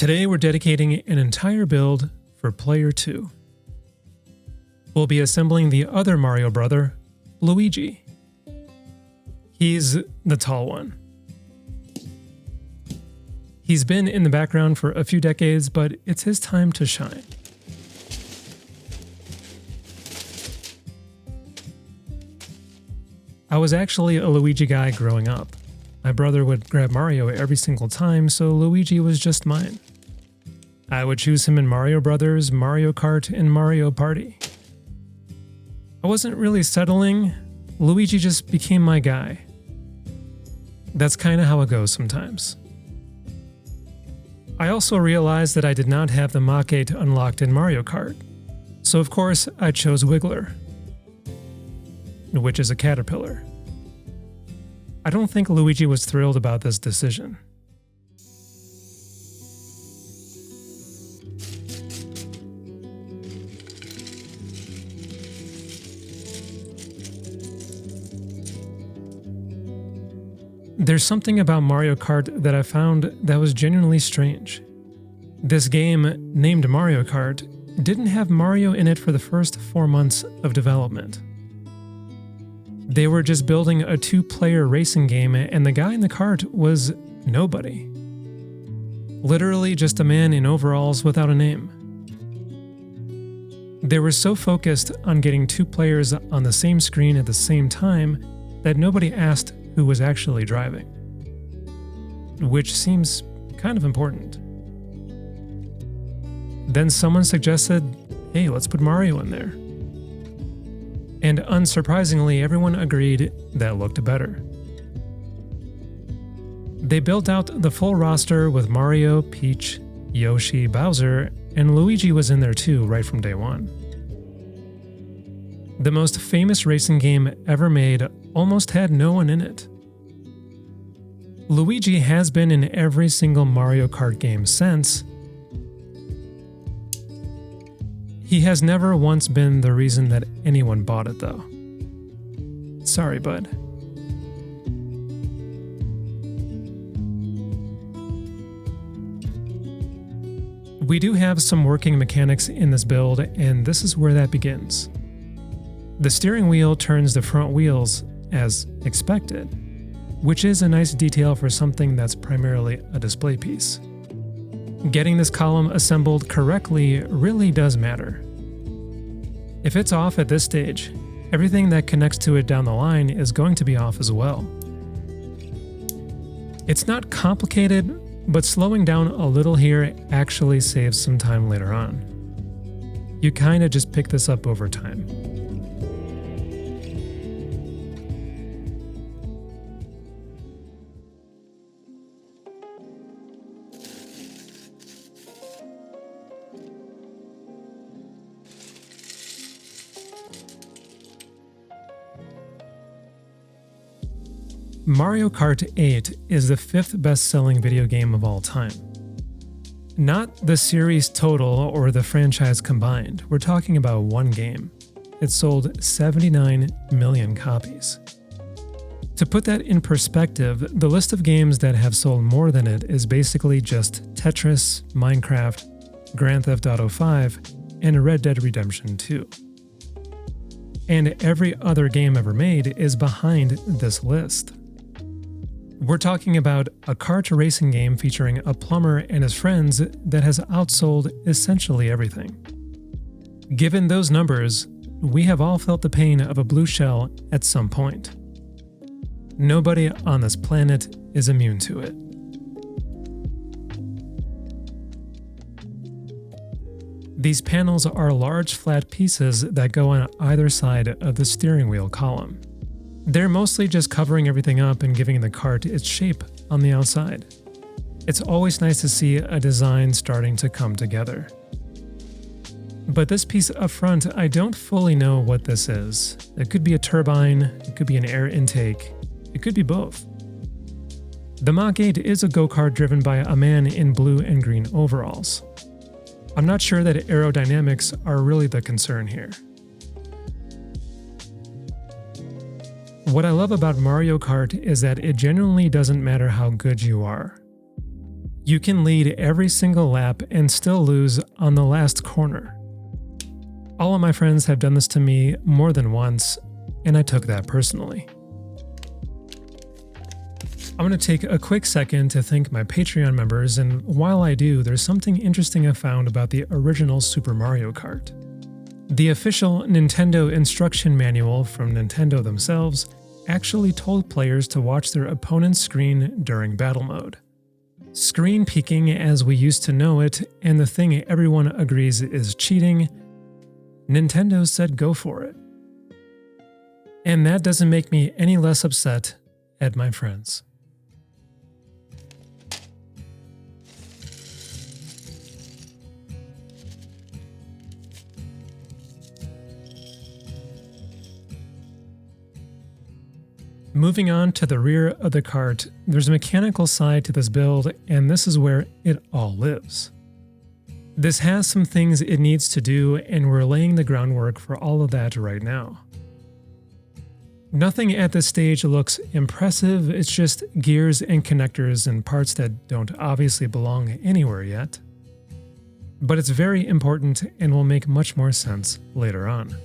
Today we're dedicating an entire build for Player 2. We'll be assembling the other Mario brother, Luigi. He's the tall one. He's been in the background for a few decades, but it's his time to shine. I was actually a Luigi guy growing up. My brother would grab Mario every single time, so Luigi was just mine. I would choose him in Mario Bros, Mario Kart, and Mario Party. I wasn't really settling. Luigi just became my guy. That's kinda how it goes sometimes. I also realized that I did not have the Mach unlocked in Mario Kart, so of course I chose Wiggler, which is a caterpillar. I don't think Luigi was thrilled about this decision. There's something about Mario Kart that I found that was genuinely strange. This game, named Mario Kart, didn't have Mario in it for the first 4 months of development. They were just building a 2-player racing game, and the guy in the kart was nobody. Literally just a man in overalls without a name. They were so focused on getting 2 players on the same screen at the same time that nobody asked who was actually driving. Which seems kind of important. Then someone suggested, hey, let's put Mario in there. And unsurprisingly, everyone agreed that looked better. They built out the full roster with Mario, Peach, Yoshi, Bowser, and Luigi was in there too right from day one. The most famous racing game ever made almost had no one in it. Luigi has been in every single Mario Kart game since. He has never once been the reason that anyone bought it though. Sorry, bud. We do have some working mechanics in this build, and this is where that begins. The steering wheel turns the front wheels as expected, which is a nice detail for something that's primarily a display piece. Getting this column assembled correctly really does matter. If it's off at this stage, everything that connects to it down the line is going to be off as well. It's not complicated, but slowing down a little here actually saves some time later on. You kinda just pick this up over time. Mario Kart 8 is the 5th best-selling video game of all time. Not the series total or the franchise combined, we're talking about one game. It sold 79 million copies. To put that in perspective, the list of games that have sold more than it is basically just Tetris, Minecraft, Grand Theft Auto 5, and Red Dead Redemption 2. And every other game ever made is behind this list. We're talking about a kart racing game featuring a plumber and his friends that has outsold essentially everything. Given those numbers, we have all felt the pain of a blue shell at some point. Nobody on this planet is immune to it. These panels are large flat pieces that go on either side of the steering wheel column. They're mostly just covering everything up and giving the kart its shape on the outside. It's always nice to see a design starting to come together. But this piece up front, I don't fully know what this is. It could be a turbine, it could be an air intake, it could be both. The Mach 8 is a go-kart driven by a man in blue and green overalls. I'm not sure that aerodynamics are really the concern here. What I love about Mario Kart is that it genuinely doesn't matter how good you are. You can lead every single lap and still lose on the last corner. All of my friends have done this to me more than once, and I took that personally. I'm going to take a quick second to thank my Patreon members, and while I do, there's something interesting I found about the original Super Mario Kart. The official Nintendo instruction manual from Nintendo themselves actually told players to watch their opponent's screen during battle mode. Screen peeking as we used to know it, and the thing everyone agrees is cheating, Nintendo said go for it. And that doesn't make me any less upset at my friends. Moving on to the rear of the kart, there's a mechanical side to this build, and this is where it all lives. This has some things it needs to do, and we're laying the groundwork for all of that right now. Nothing at this stage looks impressive, it's just gears and connectors and parts that don't obviously belong anywhere yet. But it's very important and will make much more sense later on.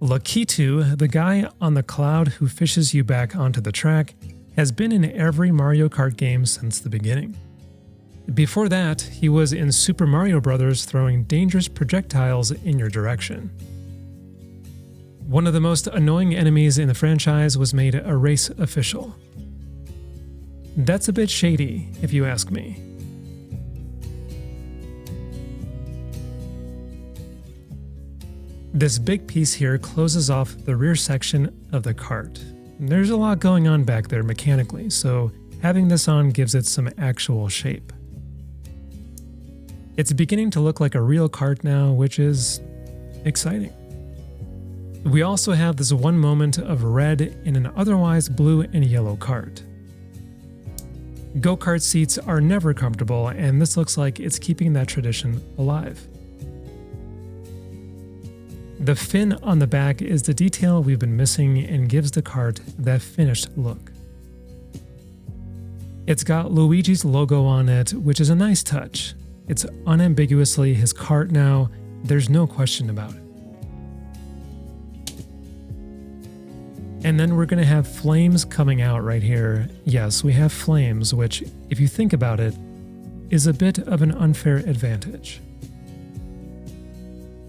Lakitu, the guy on the cloud who fishes you back onto the track, has been in every Mario Kart game since the beginning. Before that, he was in Super Mario Bros. Throwing dangerous projectiles in your direction. One of the most annoying enemies in the franchise was made a race official. That's a bit shady, if you ask me. This big piece here closes off the rear section of the kart. There's a lot going on back there mechanically, so having this on gives it some actual shape. It's beginning to look like a real kart now, which is exciting. We also have this one moment of red in an otherwise blue and yellow kart. Go-kart seats are never comfortable, and this looks like it's keeping that tradition alive. The fin on the back is the detail we've been missing and gives the kart that finished look. It's got Luigi's logo on it, which is a nice touch. It's unambiguously his kart now, there's no question about it. And then we're going to have flames coming out right here. Yes, we have flames, which, if you think about it, is a bit of an unfair advantage.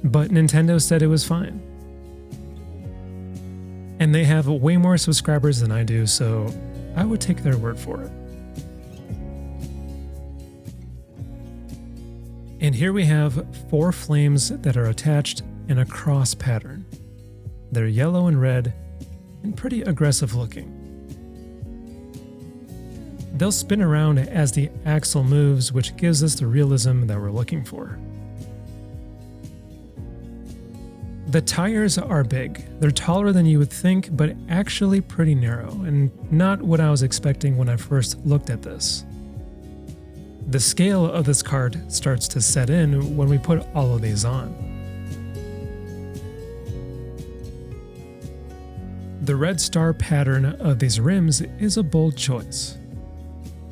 But Nintendo said it was fine. And they have way more subscribers than I do, so I would take their word for it. And here we have 4 flames that are attached in a cross pattern. They're yellow and red, and pretty aggressive looking. They'll spin around as the axle moves, which gives us the realism that we're looking for. The tires are big. They're taller than you would think, but actually pretty narrow, and not what I was expecting when I first looked at this. The scale of this kart starts to set in when we put all of these on. The red star pattern of these rims is a bold choice.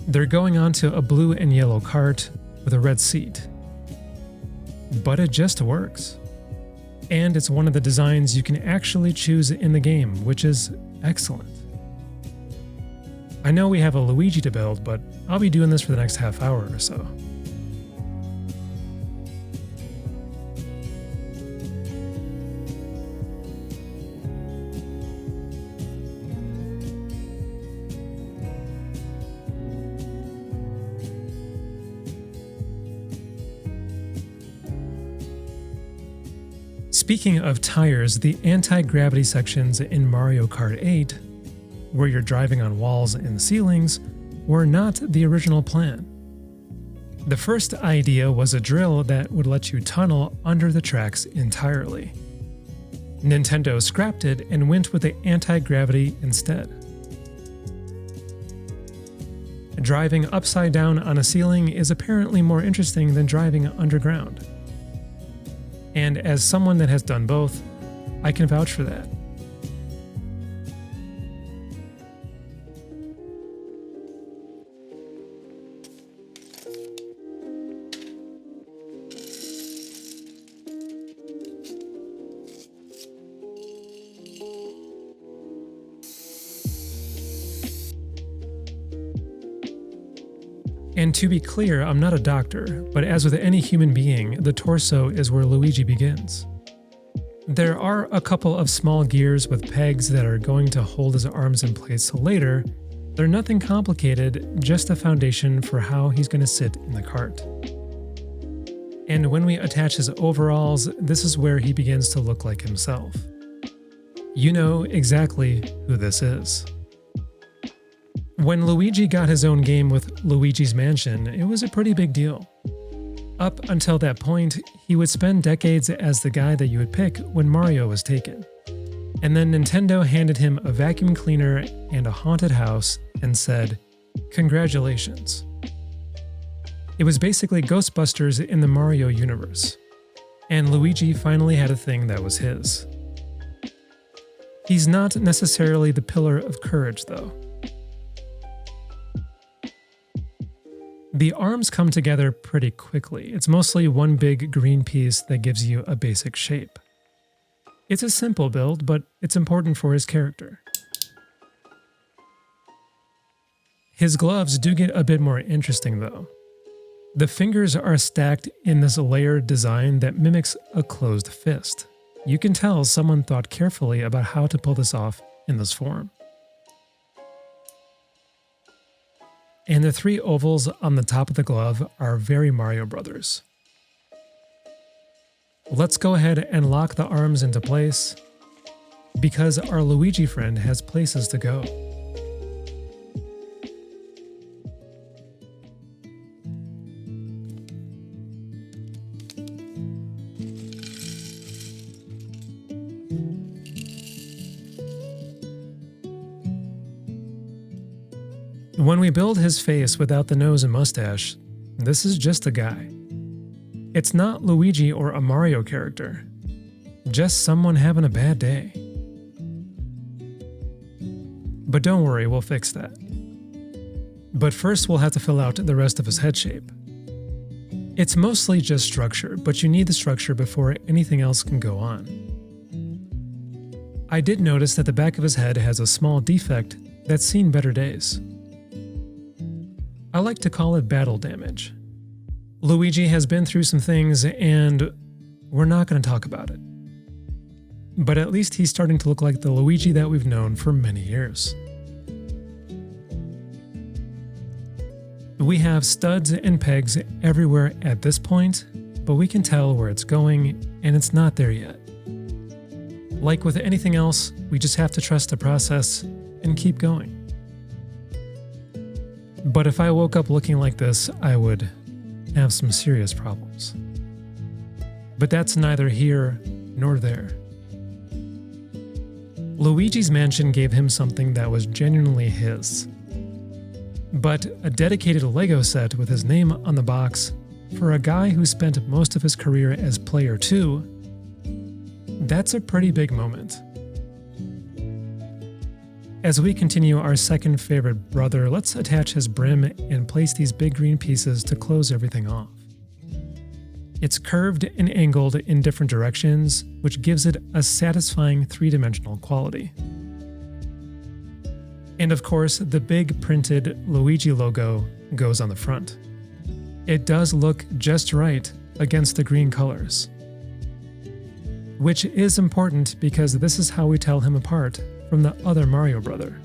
They're going onto a blue and yellow kart with a red seat. But it just works. And it's one of the designs you can actually choose in the game, which is excellent. I know we have a Luigi to build, but I'll be doing this for the next half hour or so. Speaking of tires, the anti-gravity sections in Mario Kart 8, where you're driving on walls and ceilings, were not the original plan. The first idea was a drill that would let you tunnel under the tracks entirely. Nintendo scrapped it and went with the anti-gravity instead. Driving upside down on a ceiling is apparently more interesting than driving underground. And as someone that has done both, I can vouch for that. And to be clear, I'm not a doctor, but as with any human being, the torso is where Luigi begins. There are a couple of small gears with pegs that are going to hold his arms in place later. They're nothing complicated, just a foundation for how he's going to sit in the cart. And when we attach his overalls, this is where he begins to look like himself. You know exactly who this is. When Luigi got his own game with Luigi's Mansion, it was a pretty big deal. Up until that point, he would spend decades as the guy that you would pick when Mario was taken. And then Nintendo handed him a vacuum cleaner and a haunted house and said, "Congratulations." It was basically Ghostbusters in the Mario universe. And Luigi finally had a thing that was his. He's not necessarily the pillar of courage, though. The arms come together pretty quickly. It's mostly one big green piece that gives you a basic shape. It's a simple build, but it's important for his character. His gloves do get a bit more interesting though. The fingers are stacked in this layered design that mimics a closed fist. You can tell someone thought carefully about how to pull this off in this form. And the three ovals on the top of the glove are very Mario Bros. Let's go ahead and lock the arms into place, because our Luigi friend has places to go. When we build his face without the nose and mustache, this is just a guy. It's not Luigi or a Mario character, just someone having a bad day. But don't worry, we'll fix that. But first we'll have to fill out the rest of his head shape. It's mostly just structure, but you need the structure before anything else can go on. I did notice that the back of his head has a small defect that's seen better days. I like to call it battle damage. Luigi has been through some things and we're not going to talk about it. But at least he's starting to look like the Luigi that we've known for many years. We have studs and pegs everywhere at this point, but we can tell where it's going and it's not there yet. Like with anything else, we just have to trust the process and keep going. But if I woke up looking like this, I would have some serious problems. But that's neither here nor there. Luigi's Mansion gave him something that was genuinely his. But a dedicated LEGO set with his name on the box, for a guy who spent most of his career as player 2, that's a pretty big moment. As we continue our second favorite brother, let's attach his brim and place these big green pieces to close everything off. It's curved and angled in different directions, which gives it a satisfying three-dimensional quality. And of course, the big printed Luigi logo goes on the front. It does look just right against the green colors, which is important because this is how we tell him apart from the other Mario brother.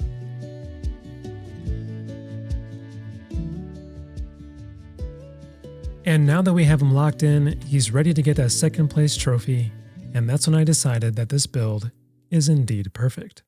And now that we have him locked in, he's ready to get that second place trophy, and that's when I decided that this build is indeed perfect.